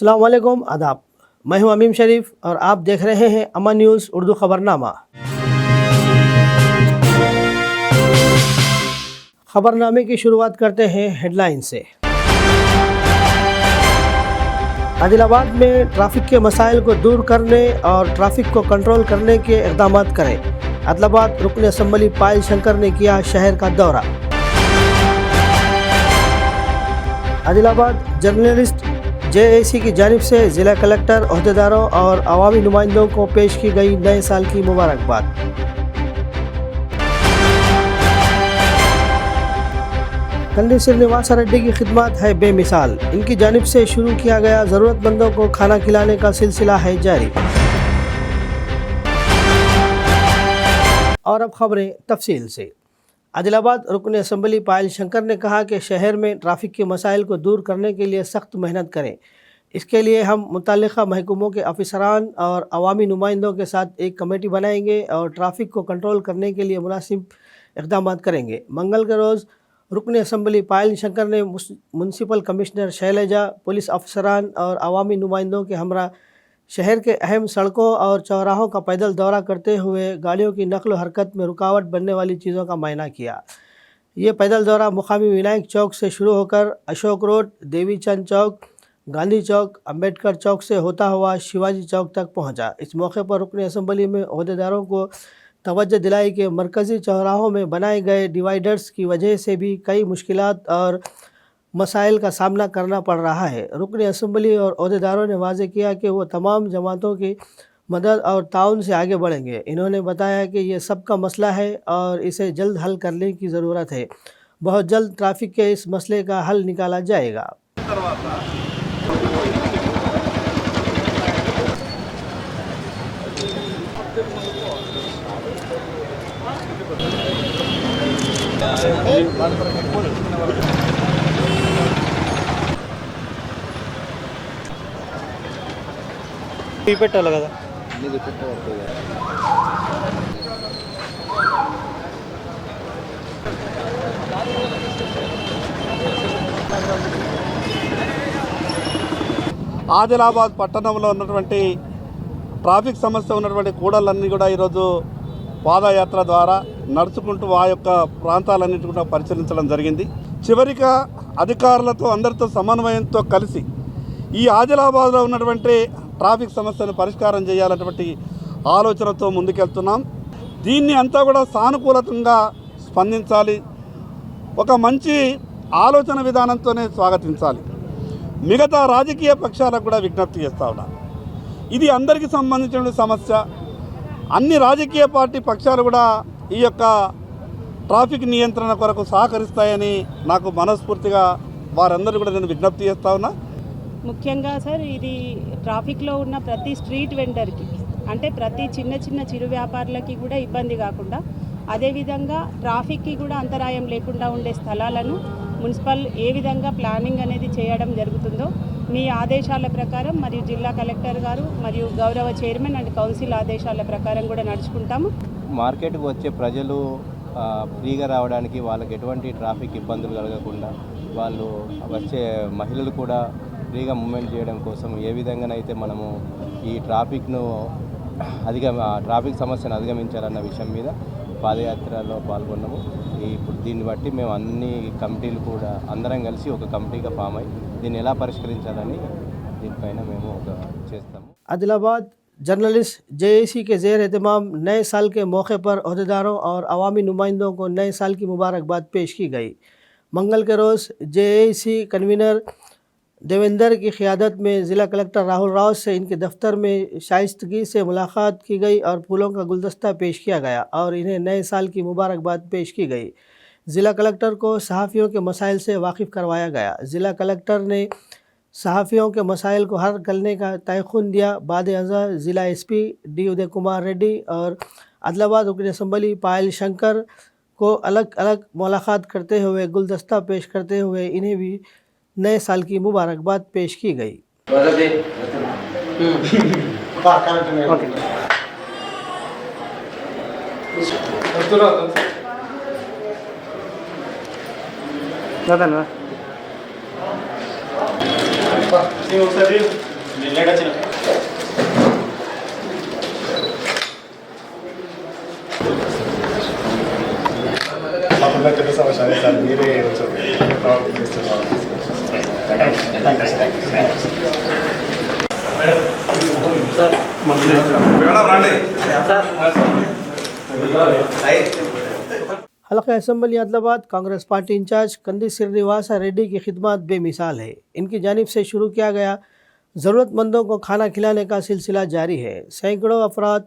अस्सलाम वालेकुम, आदाब। मैं हूं अमीम शरीफ और आप देख रहे हैं अमन न्यूज़ उर्दू खबरनामा। खबरनामे की शुरुआत करते हैं हेडलाइन से। आदिलाबाद में ट्रैफिक के मसाइल को दूर करने और ट्रैफिक को कंट्रोल करने के इक़दाम करें। आदिलाबाद रुकन असम्बली पायल शंकर ने किया शहर का दौरा। आदिलाबाद जर्नलिस्ट JAC की जानिब से ज़िला कलेक्टर, अहदेदारों और अवामी नुमाइंदों को पेश की गई नए साल की मुबारकबाद। कंडी श्रीनिवास रेड्डी की खिदमत है बेमिसाल, इनकी जानिब से शुरू किया गया ज़रूरतमंदों को खाना खिलाने का सिलसिला है जारी। और अब खबरें तफसील से। आदिलाबाद रुकन असम्बली पायल शंकर ने कहा कि शहर में ट्रैफिक के मसाइल को दूर करने के लिए सख्त मेहनत करें। इसके लिए हम मुतल्लिक़ा महकमों के अफसरान और अवामी नुमाइंदों के साथ एक कमेटी बनाएंगे और ट्रैफिक को कंट्रोल करने के लिए मुनासिब इक़दाम करेंगे। मंगल के रोज़ रुकन असम्बली पायल शंकर ने म्यूनसिपल कमिश्नर शैलजा, पुलिस अफसरान और अवामी नुमाइंदों के हमरा शहर के अहम सड़कों और चौराहों का पैदल दौरा करते हुए गाड़ियों की नक़्ल हरकत में रुकावट बनने वाली चीज़ों का मुआयना किया। ये पैदल दौरा मुकामी विनायक चौक से शुरू होकर अशोक रोड, देवी चंद चौक, गांधी चौक, अम्बेडकर चौक से होता हुआ शिवाजी चौक तक पहुंचा। इस मौके पर रुकन असम्बली में अहदेदारों को तवज्जो दिलाई कि मरकज़ी चौराहों में बनाए गए डिवाइडर्स की वजह से भी कई मुश्किलात और मसाइल का सामना करना पड़ रहा है। रुकन असम्बली और अहदेदारों ने वाज़ेह किया कि वो तमाम जमातों की मदद और ताउन से आगे बढ़ेंगे। इन्होंने बताया कि ये सबका मसला है और इसे जल्द हल करने की ज़रूरत है। बहुत जल्द ट्रैफिक के इस मसले का हल निकाला जाएगा। పెట్టా కదా ఆదిలాబాద్ పట్టణంలో ఉన్నటువంటి ట్రాఫిక్ సమస్య ఉన్నటువంటి కూడళ్ళన్నీ కూడా ఈరోజు పాదయాత్ర ద్వారా నడుచుకుంటూ ఆ యొక్క ప్రాంతాలన్నింటి కూడా పరిశీలించడం జరిగింది. చివరిగా అధికారులతో అందరితో సమన్వయంతో కలిసి ఈ ఆదిలాబాద్లో ఉన్నటువంటి ట్రాఫిక్ సమస్యను పరిష్కారం చేయాలన్నటువంటి ఆలోచనతో ముందుకెళ్తున్నాం. దీన్ని అంతా కూడా సానుకూలంగా స్పందించాలి, ఒక మంచి ఆలోచన విధానంతోనే స్వాగతించాలి. మిగతా రాజకీయ పక్షాలకు కూడా విజ్ఞప్తి చేస్తా ఉన్నాను. ఇది అందరికీ సంబంధించిన సమస్య. అన్ని రాజకీయ పార్టీ పక్షాలు కూడా ఈ యొక్క ట్రాఫిక్ నియంత్రణ కొరకు సహకరిస్తాయని నాకు మనస్ఫూర్తిగా వారందరూ కూడా నేను విజ్ఞప్తి చేస్తా ఉన్నా. ముఖ్యంగా సార్, ఇది ట్రాఫిక్లో ఉన్న ప్రతి స్ట్రీట్ వెండర్కి, అంటే ప్రతి చిన్న చిన్న చిరు వ్యాపారులకి కూడా ఇబ్బంది కాకుండా, అదేవిధంగా ట్రాఫిక్కి కూడా అంతరాయం లేకుండా ఉండే స్థలాలను మున్సిపల్ ఏ విధంగా ప్లానింగ్ అనేది చేయడం జరుగుతుందో మీ ఆదేశాల ప్రకారం మరియు జిల్లా కలెక్టర్ గారు మరియు గౌరవ చైర్మన్ అండ్ కౌన్సిల్ ఆదేశాల ప్రకారం కూడా నడుచుకుంటాము. మార్కెట్కి వచ్చే ప్రజలు ఫ్రీగా రావడానికి, వాళ్ళకి ఎటువంటి ట్రాఫిక్ ఇబ్బందులు కలగకుండా, వాళ్ళు వచ్చే మహిళలు కూడా ఫ్రీగా మూవ్మెంట్ చేయడం కోసం ఏ విధంగానైతే మనము ఈ ట్రాఫిక్ సమస్యను అధిగమించాలన్న విషయం మీద పాదయాత్రలో పాల్గొన్నాము. ఇప్పుడు దీన్ని బట్టి మేము అన్ని కమిటీలు కూడా అందరం కలిసి ఒక కమిటీగా ఫామ్ అయ్యి దీన్ని ఎలా పరిష్కరించాలని దీనిపైన మేము ఒక చేస్తాము. आदिलाबाद जर्नलिस्ट JAC के ज़ेर एहतमाम नए साल के मौके पर अहदेदारों और अवामी नुमाइंदों को नए साल की मुबारकबाद पेश की गई। मंगल के रोज़ JAC कन्वीनर देवेंद्र की क़ियादत में ज़िला कलेक्टर राहुल राव से इनके दफ्तर में शाइस्तगी से मुलाकात की गई और फूलों का गुलदस्ता पेश किया गया और इन्हें नए साल की मुबारकबाद पेश की गई। ज़िला कलेक्टर को सहाफ़ियों के मसाइल से वाकिफ़ करवाया गया। ज़िला कलेक्टर ने सहाफ़ियों के मसाइल को हल करने का तयक़ुन दिया। बाद अज़र ज़िला SP D उदय कुमार रेड्डी और आदिलाबाद रुकन असम्बली पायल शंकर को अलग अलग मुलाकात करते हुए गुलदस्ता पेश करते हुए इन्हें भी नए साल की मुबारकबाद पेश की गई। Nada. हल्का assembly Adilabad Congress party incharge Kandi Srinivas Reddy की खिदमत बेमिसाल है। इनकी जानिब से शुरू किया गया ज़रूरतमंदों को खाना खिलाने का सिलसिला जारी है। सैकड़ों अफराद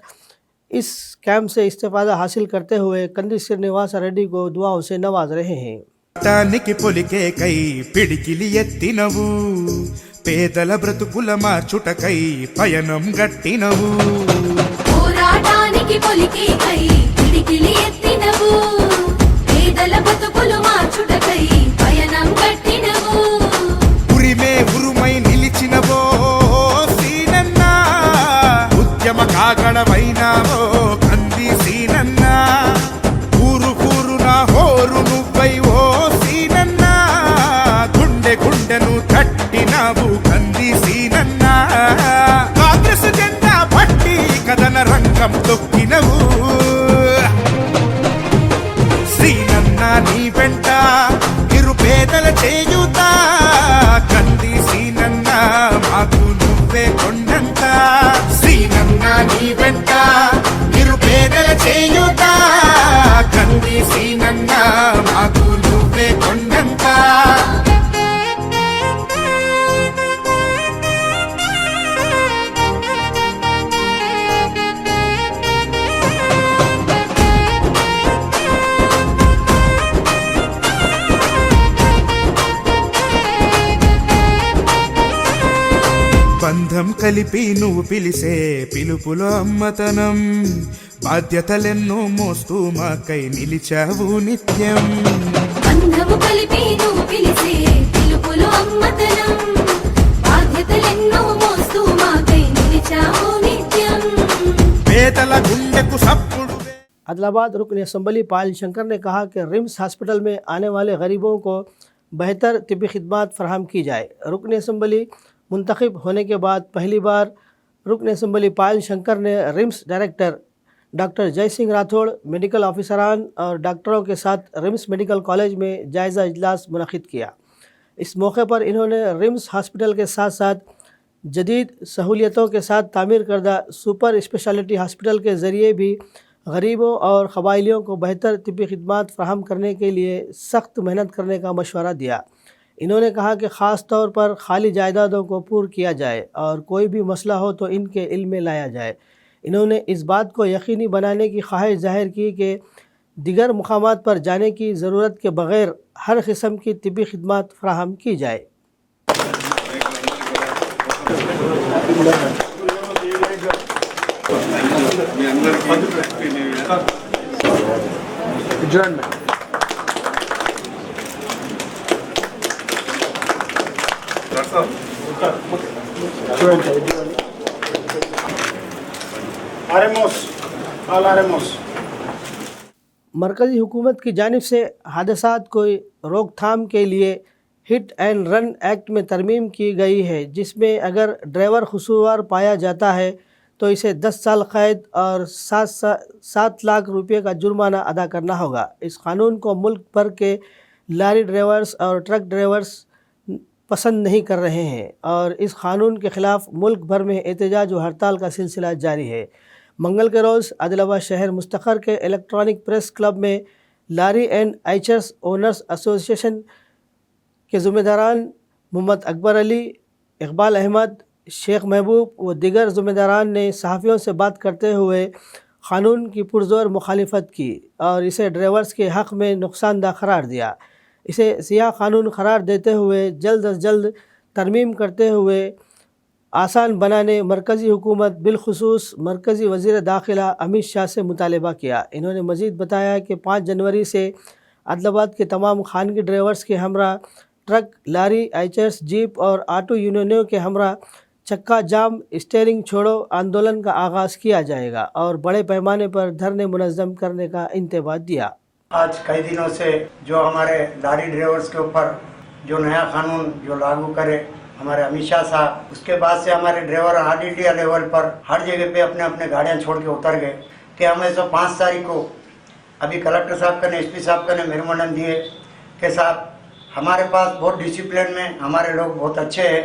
इस कैंप से इस्तेफादा हासिल करते हुए कंदी श्रीनिवास रेड्डी को दुआओं से नवाज रहे हैं। తానికి పొలికే కై పిడికిలి ఎత్తినవు పేదల బ్రతుకుల మార్చుటకై పయనం గట్టినవు పోరాటానికి పొలికే కై పిడికిలి ఎత్తినవు పేదల బ్రతుకులు మార్చుటకై పయనం గట్టినవు ఉరిమే ఉరుమై నిలిచినవో సీనన్నా ఉద్యమ కాగడవైనావో కంది సీనన్నా ఊరు ఊరున హోరు నువ్వై ఓ సీనన్నా గుండె గుండెను తట్టినావు కంది సీనన్నా కాంగ్రెస్ జెండా పట్టి కథన రంగం తొక్కినవు సీనన్నా నీ వెంట నిరుపేదల చేయుతా కంది సీనన్నా మాకు నువ్వే కొండంత సీనన్నా నీ వెంట నిరుపేదల చేయుతా కంది సీనన్నా మాకు నువ్వే కొండంత బంధం కలిపి నువ్వు పిలిసే పిలుపులో అమ్మతనం బాధ్యతలెన్నో మోస్తూ మాకై నిలిచావు నిత్యం బంధము కలిపి నువ్వు పిలిసే పిలుపులో అమ్మతనం బాధ్యతలెన్నో మోస్తూ మాకై నిలిచావు నిత్యం పేదల గుండెకు సప్పుడు आदिलाबाद रुकन असम्बली पायल शंकर ने कहा कि रिम्स हॉस्पिटल में आने वाले गरीबों को बेहतर तिब्बी खिदमत फराहम की जाए। रुकन असम्बली मुंतखब होने के बाद पहली बार रुकन असम्बली पायल शंकर ने रिम्स डायरेक्टर डॉक्टर जय सिंह राठौड़, मेडिकल ऑफिसरान और डॉक्टरों के साथ रिम्स मेडिकल कॉलेज में जायज़ा इजलास मुनक़िद किया। इस मौके पर इन्होंने रिम्स हॉस्पिटल के साथ साथ जदीद सहूलियतों के साथ तामीर करदा सुपर स्पेशलिटी हॉस्पिटल के ज़रिए भी गरीबों और क़बाइलियों को बेहतर तिब्बी खिदमत फ़राहम करने के लिए सख्त मेहनत करने का मशवरा दिया। इन्होंने कहा कि ख़ास तौर पर खाली जायदादों को पूर किया जाए और कोई भी मसला हो तो इनके इल्म में लाया जाए। इन्होंने इस बात को यकीनी बनाने की ख्वाहिश ज़ाहिर की कि दिगर मुकामात पर जाने की ज़रूरत के बग़ैर हर किस्म की तिब्बी खिदमत फ़राहम की जाए। मरकज़ी हुकूमत की जानिब से हादसात को रोकथाम के लिए हिट एंड रन एक्ट में तरमीम की गई है, जिसमें अगर ड्राइवर कसूरवार पाया जाता है तो इसे 10 साल कैद और 7 लाख रुपये का जुर्माना अदा करना होगा। इस कानून को मुल्क भर के लारी ड्राइवर्स और ट्रक ड्राइवर्स पसंद नहीं कर रहे हैं और इस कानून के ख़िलाफ़ मुल्क भर में एहतजाज व हड़ताल का सिलसिला जारी है। मंगल के रोज़ आदिलाबाद शहर मुस्तक़र के इलेक्ट्रॉनिक प्रेस क्लब में लारी एंड आइचर्स ओनर्स एसोसिएशन के ज़िम्मेदारान मोहम्मद अकबर अली, इकबाल अहमद, शेख महबूब व दीगर ज़िम्मेदारान ने सहाफ़ियों से बात करते हुए क़ानून की पुरज़ोर मुखालिफत की और इसे ड्राइवर्स के हक़ में नुकसानदा करार दिया। इसे सियाह कानून करार देते हुए जल्द अज जल्द तरमीम करते हुए आसान बनाने मरकज़ी हुकूमत बिलखुसूस मरकज़ी वज़ीर दाखिला अमित शाह से मुतालबा किया। इन्होंने मज़ीद बताया कि 5 जनवरी से आदिलाबाद के तमाम खानगी ड्राइवर्स के हमरा ट्रक, लारी, आइचर्स, जीप और ऑटो यूनियनों के हमरा चक्का जाम स्टीयरिंग छोड़ो आंदोलन का आगाज़ किया जाएगा और बड़े पैमाने पर धरने मुनज़्ज़म करने का इंतबाह दिया। आज कई दिनों से जो हमारे लारी ड्राइवर्स के ऊपर जो नया कानून जो लागू करे हमारे अमित शाह साहब, उसके बाद से हमारे ड्राइवर ऑल इंडिया लेवल पर हर जगह पे अपने अपने गाड़ियाँ छोड़ के उतर गए कि हमें तो 5 तारीख को अभी कलेक्टर साहब का ने एसपी साहब का ने मेमोरेंडम दिए कि साहब हमारे पास बहुत डिसिप्लिन में हमारे लोग बहुत अच्छे हैं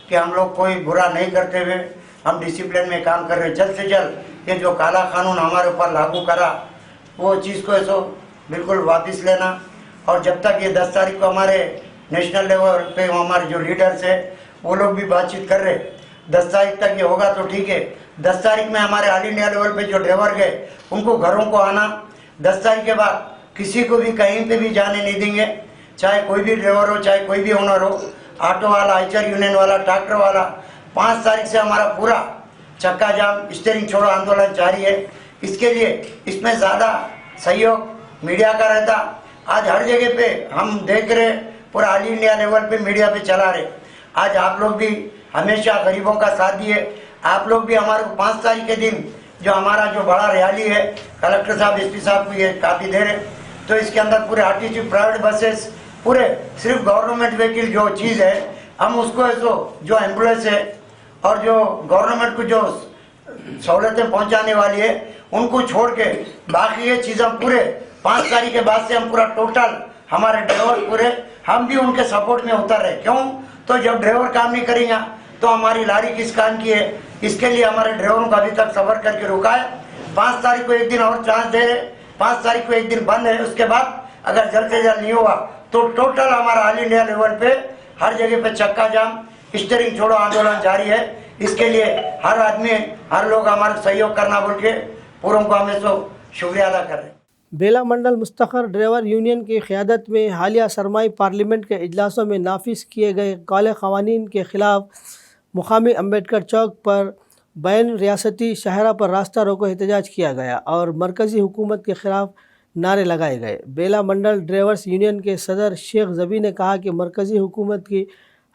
कि हम लोग कोई बुरा नहीं करते हुए हम डिसिप्लिन में काम कर रहे हैं। जल्द से जल्द ये जो काला कानून हमारे ऊपर लागू करा वो चीज़ को ऐसो बिल्कुल वापस लेना, और जब तक ये 10 तारीख को हमारे नेशनल लेवल पे हमारे जो लीडर्स है वो लोग भी बातचीत कर रहे, 10 तारीख तक ये होगा तो ठीक है। 10 तारीख में हमारे ऑल इंडिया लेवल पे जो ड्राइवर गए उनको घरों को आना, 10 तारीख के बाद किसी को भी कहीं पे भी जाने नहीं देंगे, चाहे कोई भी ड्राइवर हो चाहे कोई भी ओनर हो, ऑटो वाला, आइचर यूनियन वाला, ट्रैक्टर वाला। 5 तारीख से हमारा पूरा चक्का जाम स्टीयरिंग छोड़ो आंदोलन जारी है। इसके लिए इसमें ज़्यादा सहयोग मीडिया का रहता। आज हर जगह पे हम देख रहे, पूरा ऑल इंडिया लेवल पे मीडिया पे चला रहे। आज आप लोग भी हमेशा गरीबों का साथ दिए, आप लोग भी हमारे को 5 तारीख के दिन जो हमारा जो बड़ा रैली है, कलेक्टर साहब एसपी साहब को ये कापी दे रहे, तो इसके अंदर पूरे आरटीसी प्राइवेट बसेस पूरे सिर्फ गवर्नमेंट व्हीकल जो चीज़ है हम उसको ऐसो जो एम्बुलेंस है और जो गवर्नमेंट को जो सहूलतें पहुंचाने वाली है उनको छोड़ के बाकी ये चीज़ हम पूरे 5 तारीख के बाद से हम पूरा टोटल हमारे ड्राइवर पूरे हम भी उनके सपोर्ट में उतर रहे। क्यों? तो जब ड्राइवर काम नहीं करेंगे तो हमारी लारी किस काम की है? इसके लिए हमारे ड्राइवरों को अभी तक सफर करके रुका है। 5 तारीख को एक दिन और चांस दे रहे, 5 तारीख को एक दिन बंद है, उसके बाद अगर जल्द से जल्द नहीं हुआ तो टोटल हमारा ऑल इंडिया लेवल पे हर जगह पे चक्का जाम स्टीयरिंग छोड़ो आंदोलन जारी है। इसके लिए हर आदमी हर लोग हमारा सहयोग करना बोल के पूरों को हमें तो शुक्रिया अदा करें। बेला मंडल मुस्तखर ड्राइवर यूनियन की क़यादत में हालिया सरमाई पार्लियामेंट के इजलासों में नाफिज किए गए काले क़वानीन के ख़िलाफ़ मुकामी अम्बेडकर चौक पर बैन रियासती शहरा पर रास्ता रोको एहतजाज किया गया और मरकज़ी हुकूमत के ख़िलाफ़ नारे लगाए गए। बेला मंडल ड्राइवर्स यूनियन के सदर शेख ज़बी ने कहा कि मरकज़ी हुकूमत की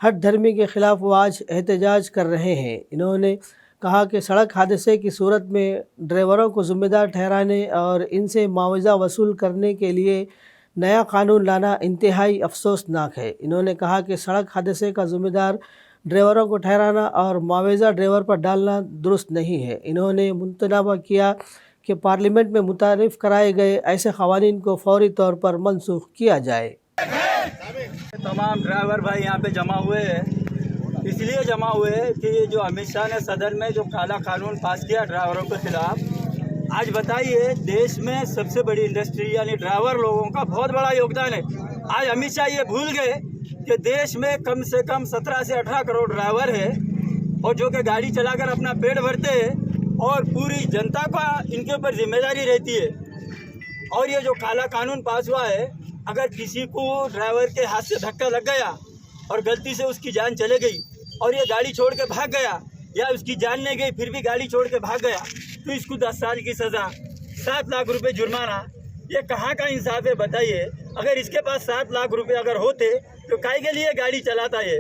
हट धर्मी के ख़िलाफ़ वो आज एहतजाज कर रहे हैं। इन्होंने कहा कि सड़क हादसे की सूरत में ड्राइवरों को ज़िम्मेदार ठहराने और इनसे मुआवजा वसूल करने के लिए नया कानून लाना इंतहाई अफसोसनाक है। इन्होंने कहा कि सड़क हादसे का ज़िम्मेदार ड्राइवरों को ठहराना और मुआवजा ड्राइवर पर डालना दुरुस्त नहीं है। इन्होंने मुतनाबा किया कि पार्लियामेंट में मुतारिफ़ कराए गए ऐसे क़वानीन को फौरी तौर पर मनसूख किया जाए। तमाम ड्राइवर भाई यहाँ पे जमा हुए हैं, इसलिए जमा हुए हैं कि ये जो अमित शाह ने सदन में जो काला कानून पास किया ड्राइवरों के खिलाफ, आज बताइए देश में सबसे बड़ी इंडस्ट्री यानी ड्राइवर लोगों का बहुत बड़ा योगदान है। आज अमित शाह ये भूल गए कि देश में कम से कम 17 से 18 करोड़ ड्राइवर है और जो कि गाड़ी चलाकर अपना पेट भरते हैं और पूरी जनता का इनके ऊपर जिम्मेदारी रहती है। और ये जो काला कानून पास हुआ है, अगर किसी को ड्राइवर के हाथ से धक्का लग गया और गलती से उसकी जान चले गई और ये गाड़ी छोड़ के भाग गया या उसकी जान नहीं गई फिर भी गाड़ी छोड़ के भाग गया तो इसको 10 साल की सज़ा, 7 लाख रुपए जुर्माना। ये कहाँ का इंसाफ है बताइए? अगर इसके पास 7 लाख रुपए अगर होते तो काहे के लिए गाड़ी चलाता है?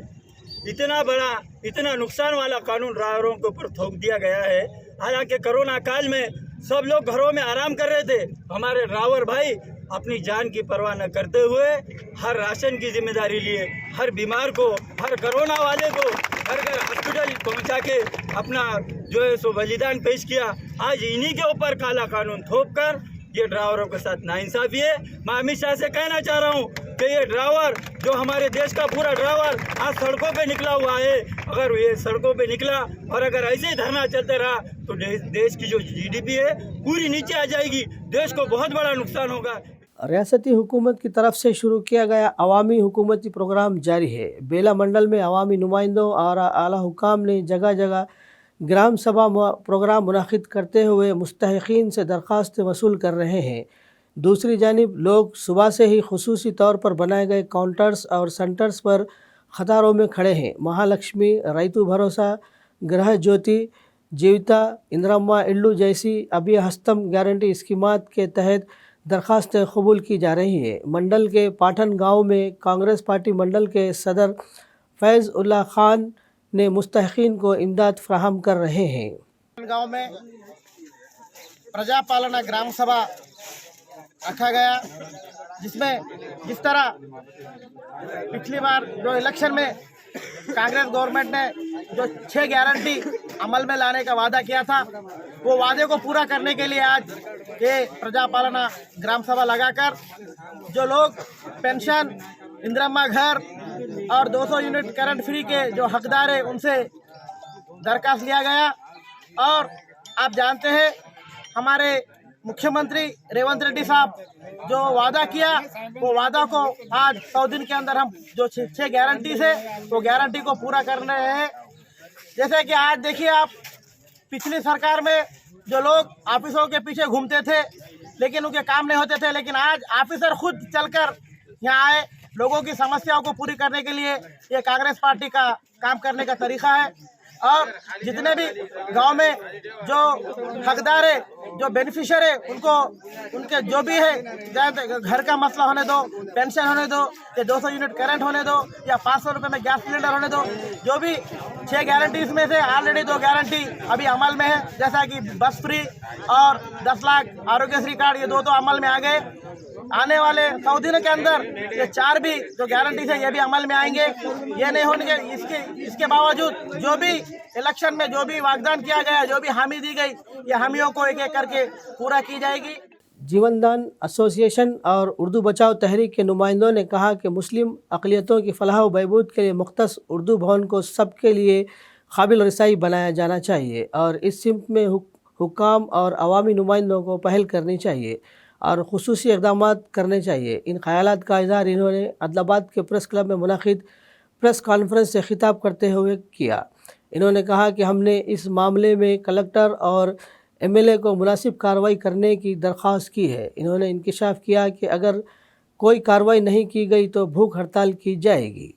इतना बड़ा इतना नुकसान वाला कानून ड्राइवरों के ऊपर थोप दिया गया है। हालांकि कोरोना काल में सब लोग घरों में आराम कर रहे थे, हमारे ड्राइवर भाई अपनी जान की परवाह न करते हुए हर राशन की जिम्मेदारी लिए, हर बीमार को, हर कोरोना वाले को घर घर हॉस्पिटल पहुंचा के अपना जो है सो बलिदान पेश किया। आज इन्हीं के ऊपर काला कानून थोप कर ये ड्राइवरों के साथ नाइंसाफी है। मैं अमित शाह से कहना चाह रहा हूँ कि ये ड्राइवर जो हमारे देश का पूरा ड्राइवर आज सड़कों पे निकला हुआ है, अगर ये सड़कों पे निकला और अगर ऐसे ही धरना चलते रहा तो देश की जो जीडीपी है पूरी नीचे आ जाएगी, देश को बहुत बड़ा नुकसान होगा। रियासती हुकूमत की तरफ से शुरू किया गया अवामी हुकूमती प्रोग्राम जारी है। बेला मंडल में अवामी नुमाइंदों और आला हुकाम ने जगह जगह ग्राम सभा प्रोग्राम मुनक़िद करते हुए मुस्तहिक़ीन से दरख्वास्तें वसूल कर रहे हैं। दूसरी जानिब लोग सुबह से ही खुसूसी तौर पर बनाए गए काउंटर्स और सेंटर्स पर कतारों में खड़े हैं। महालक्ष्मी, रैतु भरोसा, गृह ज्योति, जीविता, इंदिरम्मा इल्लू जैसी अभी हस्तम गारंटी स्कीमात के तहत दरख्वास्तें कबूल की जा रही है। मंडल के पाठन गांव में कांग्रेस पार्टी मंडल के सदर फैज़ उल्लाह खान ने मुस्तहिक़ीन को इमदाद फराहम कर रहे हैं। गांव में प्रजा पालना ग्राम सभा रखा गया, जिसमें जिस तरह पिछली बार जो इलेक्शन में कांग्रेस गवर्नमेंट ने जो 6 गारंटी अमल में लाने का वादा किया था, वो वादे को पूरा करने के लिए आज ये प्रजापालना ग्राम सभा लगाकर जो लोग पेंशन, इंदिरा घर और 200 यूनिट करंट फ्री के जो हकदार है उनसे दरखास्त लिया गया। और आप जानते हैं हमारे मुख्यमंत्री रेवंत रेड्डी साहब जो वादा किया, वो वादा को आज 100 दिन के अंदर हम जो 6 गारंटी है वो गारंटी को पूरा कर रहे हैं। जैसे कि आज देखिए आप, पिछली सरकार में जो लोग ऑफिसों के पीछे घूमते थे लेकिन उनके काम नहीं होते थे, लेकिन आज ऑफिसर खुद चलकर यहाँ आए, लोगों की समस्याओं को पूरी करने के लिए ये कांग्रेस पार्टी का काम करने का तरीका है। और जितने भी गांव में जो हकदार है, जो बेनिफिशियर है, उनको उनके जो भी है, चाहे घर का मसला होने दो, पेंशन होने दो, या 200 यूनिट करंट होने दो, या 500 रुपये में गैस सिलेंडर होने दो, जो भी 6 गारंटीज में से ऑलरेडी 2 गारंटी अभी अमल में है, जैसा कि बस फ्री और 10 लाख आरोग्यश्री कार्ड, ये 2 तो अमल में आ गए। आने वाले 100 दिनों के अंदर ये 4 भी जो गारंटी है ये भी अमल में आएंगे। ये नहीं होने के इसके बावजूद जो भी इलेक्शन में जो भी वाग्दान किया गया, जो भी हामी दी गई, ये हामियों को एक एक करके पूरा की जाएगी। जीवनदान एसोसिएशन और उर्दू बचाओ तहरीक के नुमाइंदों ने कहा कि मुस्लिम अक़लियतों की फलाह व बहबूद के लिए मुख्तस उर्दू भवन को सबके लिए काबिल रसाई बनाया जाना चाहिए और इस सिमत में हुक्काम और अवामी नुमाइंदों को पहल करनी चाहिए और खुसूसी इक़दाम करने चाहिए। इन ख़यालात का इज़हार इन्होंने अदलाबाद के प्रेस क्लब में मुनाक़िद प्रेस कॉन्फ्रेंस से खिताब करते हुए किया। इन्होंने कहा कि हमने इस मामले में कलेक्टर और एमएलए को मुनासिब कार्रवाई करने की दरख्वास्त की है। इन्होंने इंकिशाफ किया कि अगर कोई कार्रवाई नहीं की गई तो भूख हड़ताल की जाएगी।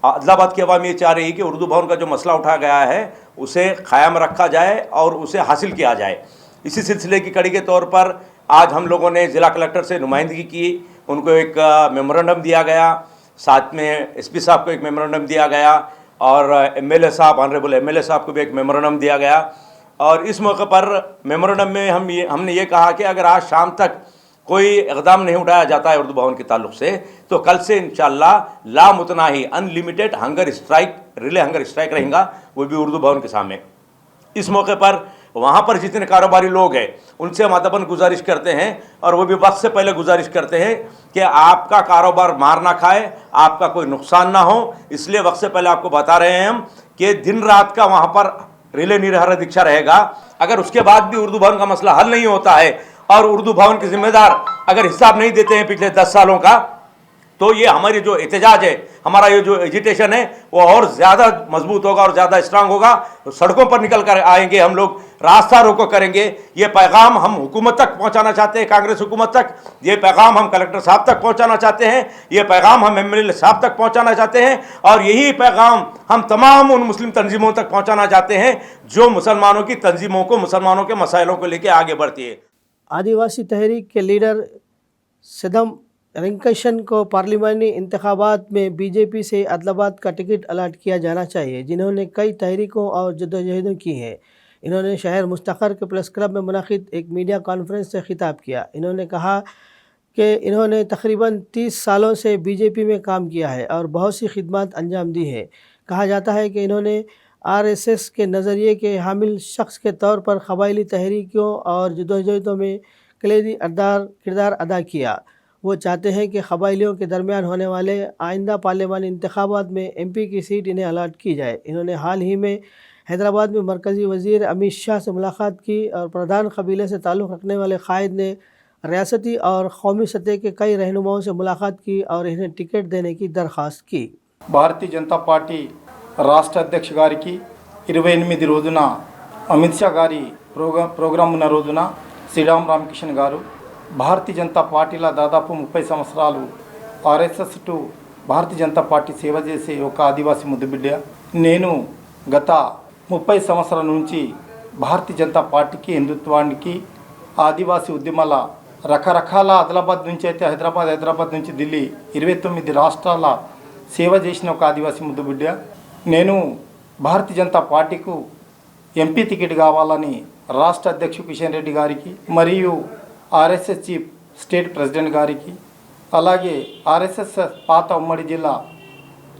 आदिलाबाद की अवाम ये चाह रही है कि उर्दू भवन का जो मसला उठा गया है उसे क़ायम रखा जाए और उसे हासिल किया जाए। इसी सिलसिले की कड़ी के तौर पर आज हम लोगों ने ज़िला कलेक्टर से नुमाइंदगी की, उनको एक मेमोरेंडम दिया गया, साथ में एसपी साहब को एक मेमोरेंडम दिया गया और एमएलए साहब, ऑनरेबल एमएलए साहब को भी एक मेमोरेंडम दिया गया। और इस मौके पर मेमोरेंडम में हमने ये कहा कि अगर आज शाम तक कोई इक़दाम नहीं उठाया जाता है उर्दू भवन के ताल्लुक़ से तो कल से इंशाअल्लाह लामुतनाही unlimited hunger strike, relay hunger strike रहेगा, वो भी उर्दू भवन के सामने। इस मौके पर वहाँ पर जितने कारोबारी लोग हैं उनसे हम अदबन गुजारिश करते हैं और वो भी वक्त से पहले गुजारिश करते हैं कि आपका कारोबार मार ना खाए, आपका कोई नुकसान ना हो, इसलिए वक्त से पहले आपको बता रहे हैं हम कि दिन रात का वहाँ पर रिले निराहार दीक्षा रहेगा। अगर उसके बाद भी उर्दू भवन का मसला हल नहीं होता है और उर्दू भवन के जिम्मेदार अगर हिसाब नहीं देते हैं पिछले 10 सालों का, तो ये हमारी जो एहतजाज है, हमारा ये जो एजिटेशन है वो और ज़्यादा मजबूत होगा और ज़्यादा स्ट्रांग होगा। तो सड़कों पर निकल कर आएंगे हम लोग, रास्ता रोको करेंगे। ये पैगाम हम हुकूमत तक पहुंचाना चाहते हैं, कांग्रेस हुकूमत तक। ये पैगाम हम कलेक्टर साहब तक पहुंचाना चाहते हैं, ये पैगाम हम एमएलए साहब तक पहुंचाना चाहते हैं और यही पैगाम हम तमाम उन मुस्लिम तंजीमों तक पहुँचाना चाहते हैं जो मुसलमानों की तंजीमों को, मुसलमानों के मसाइलों को लेकर आगे बढ़ती है। आदिवासी तहरीक के लीडर सिदम रिंकशन को पार्लिमानी इंतखाबात में बीजेपी से आदिलाबाद का टिकट अलाट किया जाना चाहिए, जिन्होंने कई तहरीकों और जद्दोजहदें की हैं। इन्होंने शहर मुस्तखर के प्रेस क्लब में मुनाक़िद एक मीडिया कॉन्फ्रेंस से खिताब किया। इन्होंने कहा कि इन्होंने तकरीबन 30 सालों से बीजेपी में काम किया है और बहुत सी खिदमत अंजाम दी है। कहा जाता है कि इन्होंने आरएसएस के नज़रिए के हामिल शख्स के तौर पर क़बायली तहरीकों और जद्दोजहदों में कलीदी किरदार अदा किया। वो चाहते हैं कि क़बायलियों के दरमियान होने वाले आइंदा पार्लिमानी इंतखाबात में एमपी की सीट इन्हें अलाट की जाए। इन्होंने हाल ही में हैदराबाद में मरकज़ी वज़ीर अमित शाह से मुलाकात की और प्रधान कबीले से ताल्लुक़ रखने वाले कायद ने रियासती और कौमी सतह के कई रहनुमाओं से मुलाकात की और इन्हें टिकट देने की दरख्वास्त की। భారతీయ జనతా పార్టీ రాష్ట్ర అధ్యక్ష గారికి 28 రోజున అమిత్ షా గారి ప్రోగ్రాం ఉన్న రోజున శ్రీరామ్ రామకృష్ణ గారు భారతీయ జనతా పార్టీలో దాదాపు 30 సంవత్సరాలు RSS to Bharatiya Janata party సేవ చేసే ఒక ఆదివాసీ ముద్దుబిడ్డ నేను గత 30 సంవత్సరాల నుంచి భారతీయ జనతా పార్టీకి, హిందుత్వానికి, ఆదివాసీ ఉద్యమాల రకరకాల ఆదిలాబాద్ నుంచి అయితే హైదరాబాద్ నుంచి ఢిల్లీ 29 రాష్ట్రాల సేవ చేసిన ఒక ఆదివాసీ ముద్దుబిడ్డ. నేను భారతీయ జనతా పార్టీకు ఎంపీ టికెట్ కావాలని రాష్ట్ర అధ్యక్షుడు కిషన్ రెడ్డి గారికి మరియు ఆర్ఎస్ఎస్ చీఫ్ స్టేట్ ప్రెసిడెంట్ గారికి అలాగే ఆర్ఎస్ఎస్ పాత ఉమ్మడి జిల్లా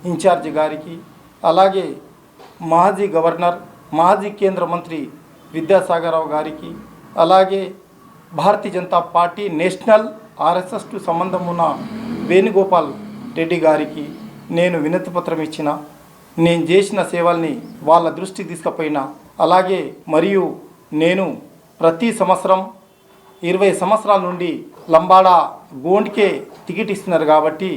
ఇన్ఛార్జి గారికి అలాగే మాజీ గవర్నర్ మాజీ కేంద్ర మంత్రి విద్యాసాగర్ రావు గారికి అలాగే భారతీయ జనతా పార్టీ నేషనల్ ఆర్ఎస్ఎస్కు సంబంధం ఉన్న వేణుగోపాల్ రెడ్డి గారికి నేను వినతి పత్రం ఇచ్చిన, నేను చేసిన సేవల్ని వాళ్ళ దృష్టికి తీసుకుపోయినా. అలాగే మరియు నేను ప్రతి సంవత్సరం 20 సంవత్సరాల నుండి లంబాడా గోండ్కే టికెట్ ఇస్తున్నారు కాబట్టి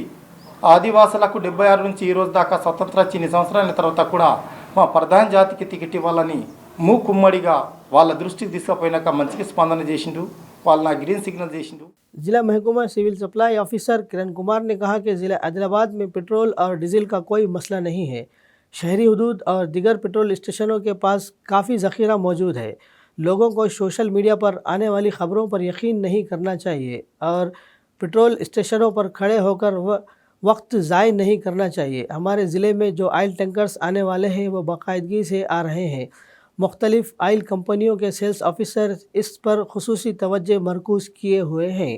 ఆదివాసులకు 76 నుంచి ఈ రోజు దాకా స్వతంత్రం వచ్చి ఇన్ని సంవత్సరాల తర్వాత కూడా మా ప్రధాన జాతికి టికెట్ ఇవ్వాలని మూకుమ్మడిగా వాళ్ళ దృష్టికి తీసుకుపోయినాక మంచిగా స్పందన చేసిండు, వాళ్ళు నా గ్రీన్ సిగ్నల్ చేసిండు. जिला महकमा civil supply officer Kiran Kumar ने कहा कि ज़िला आदिलाबाद में पेट्रोल और डीजल का कोई मसला नहीं है। शहरी हदूद और दिगर पेट्रोल स्टेशनों के पास काफ़ी ज़ख़ीरा मौजूद है। लोगों को सोशल मीडिया पर आने वाली ख़बरों पर यकीन नहीं करना चाहिए और पेट्रोल स्टेशनों पर खड़े होकर वक्त ज़ाय नहीं करना चाहिए। हमारे ज़िले में जो आयल टैंकर्स आने वाले हैं वो बाकायदगी से आ रहे हैं। मुख्तलिफ़ आयल कंपनियों के सेल्स ऑफिसर इस पर खुसूसी तवज्जो मरकूज़ किए हुए हैं।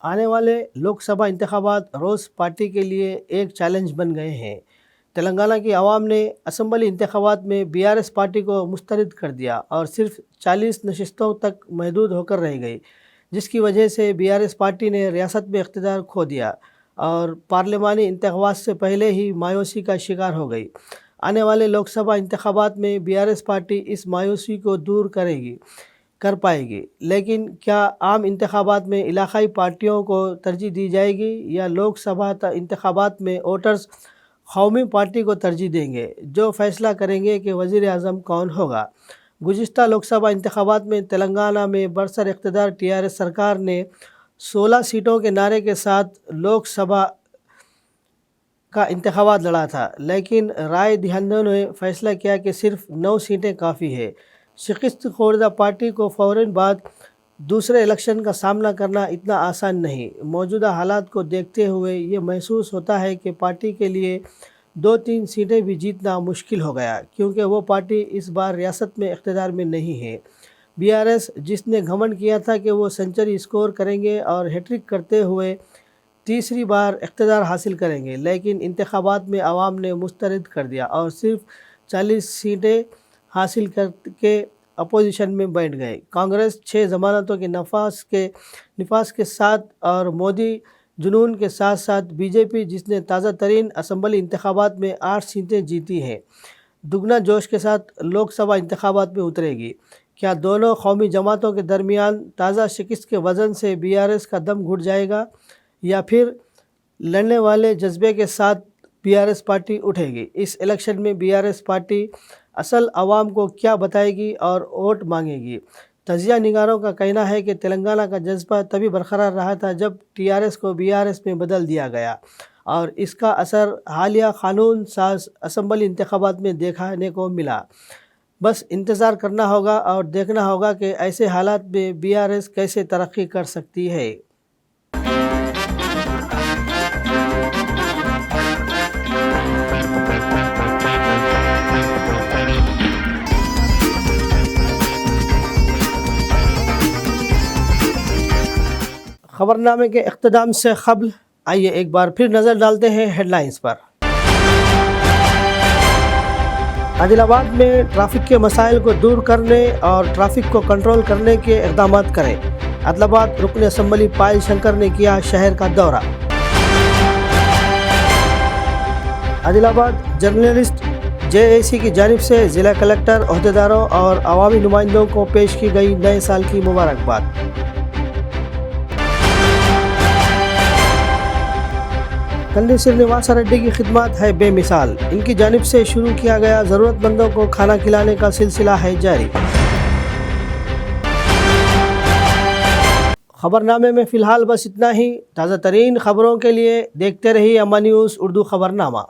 आने वाले लोकसभा इंतखाबात रोज़ पार्टी के लिए एक चैलेंज बन गए हैं। तेलंगाना की आवाम ने असम्बली इंतखाबात में बीआरएस पार्टी को मुस्तरद कर दिया और सिर्फ 40 नशिस्तों तक महदूद होकर रह गई, जिसकी वजह से बीआरएस पार्टी ने रियासत में इख्तिदार खो दिया और पार्लिमानी इंतखाबात से पहले ही मायूसी का शिकार हो गई। आने वाले लोकसभा इंतखाबात में बीआरएस पार्टी इस मायूसी को दूर कर पाएगी, लेकिन क्या आम इंतखाबात में इलाकाई पार्टियों को तरजीह दी जाएगी या लोकसभा इंतखाबात में वोटर्स कौमी पार्टी को तरजीह देंगे, जो फैसला करेंगे कि वज़ीर आज़म कौन होगा। गुज़िश्ता लोकसभा इंतखाबात में तेलंगाना में बरसर इक़्तिदार टीआरएस सरकार ने 16 सीटों के नारे के साथ लोकसभा का इंतखाबात लड़ा था, लेकिन राय दहिंदों ने फैसला किया कि सिर्फ 9 सीटें काफ़ी है। शिकस्त खोरदा पार्टी को फ़ौरन बाद दूसरे इलेक्शन का सामना करना इतना आसान नहीं। मौजूदा हालात को देखते हुए ये महसूस होता है कि पार्टी के लिए 2-3 सीटें भी जीतना मुश्किल हो गया, क्योंकि वो पार्टी इस बार रियासत में इक़्तिदार में नहीं है। बीआरएस, जिसने घमंड किया था कि वो सेंचुरी स्कोर करेंगे और हैट्रिक करते हुए तीसरी बार इक़्तिदार हासिल करेंगे, लेकिन इंतखाबात में आवाम ने मुस्तरद कर दिया और सिर्फ 40 सीटें हासिल करके अपोजिशन में बैठ गए। कांग्रेस 6 ज़मानतों के नफास के साथ और मोदी जुनून के साथ साथ बीजेपी, जिसने ताज़ा तरीन असम्बली इंतखाबात में 8 सीटें जीती हैं, दुगना जोश के साथ लोकसभा इंतखाबात में उतरेगी। क्या दोनों कौमी जमातों के दरमियान ताज़ा शिकस्त के वज़न से बीआरएस का दम घुट जाएगा या फिर लड़ने वाले जज्बे के साथ बीआरएस पार्टी उठेगी? इस इलेक्शन में बीआरएस पार्टी असल आवाम को क्या बताएगी और वोट मांगेगी? तजिया निगारों का कहना है कि तेलंगाना का जज्बा तभी बरकरार रहा था जब टीआरएस को बीआरएस में बदल दिया गया और इसका असर हालिया कानून साज असम्बली इंतखाबात में देखने को मिला। बस इंतज़ार करना होगा और देखना होगा कि ऐसे हालात में BRS कैसे तरक्की कर सकती है। खबरनामे के इख्तिताम से क़ब्ल आइए एक बार फिर नज़र डालते हैं हेडलाइंस पर। आदिलाबाद में ट्रैफिक के मसाइल को दूर करने और ट्रैफिक को कंट्रोल करने के इक़दाम करें। आदिलाबाद रुकन असम्बली पायल शंकर ने किया शहर का दौरा। आदिलाबाद जर्नलिस्ट JAC की जानिब से ज़िला कलेक्टर, अहदेदारों और अवामी नुमाइंदों को पेश की गई नए साल की मुबारकबाद। कंडी श्रीनिवास रेड्डी की खिदमत है बेमिसाल, इनकी जानिब से शुरू किया गया ज़रूरतमंदों को खाना खिलाने का सिलसिला है जारी। खबरनामे में फ़िलहाल बस इतना ही। ताज़ा तरीन खबरों के लिए देखते रहिए अम्मा न्यूज़ उर्दू खबरनामा।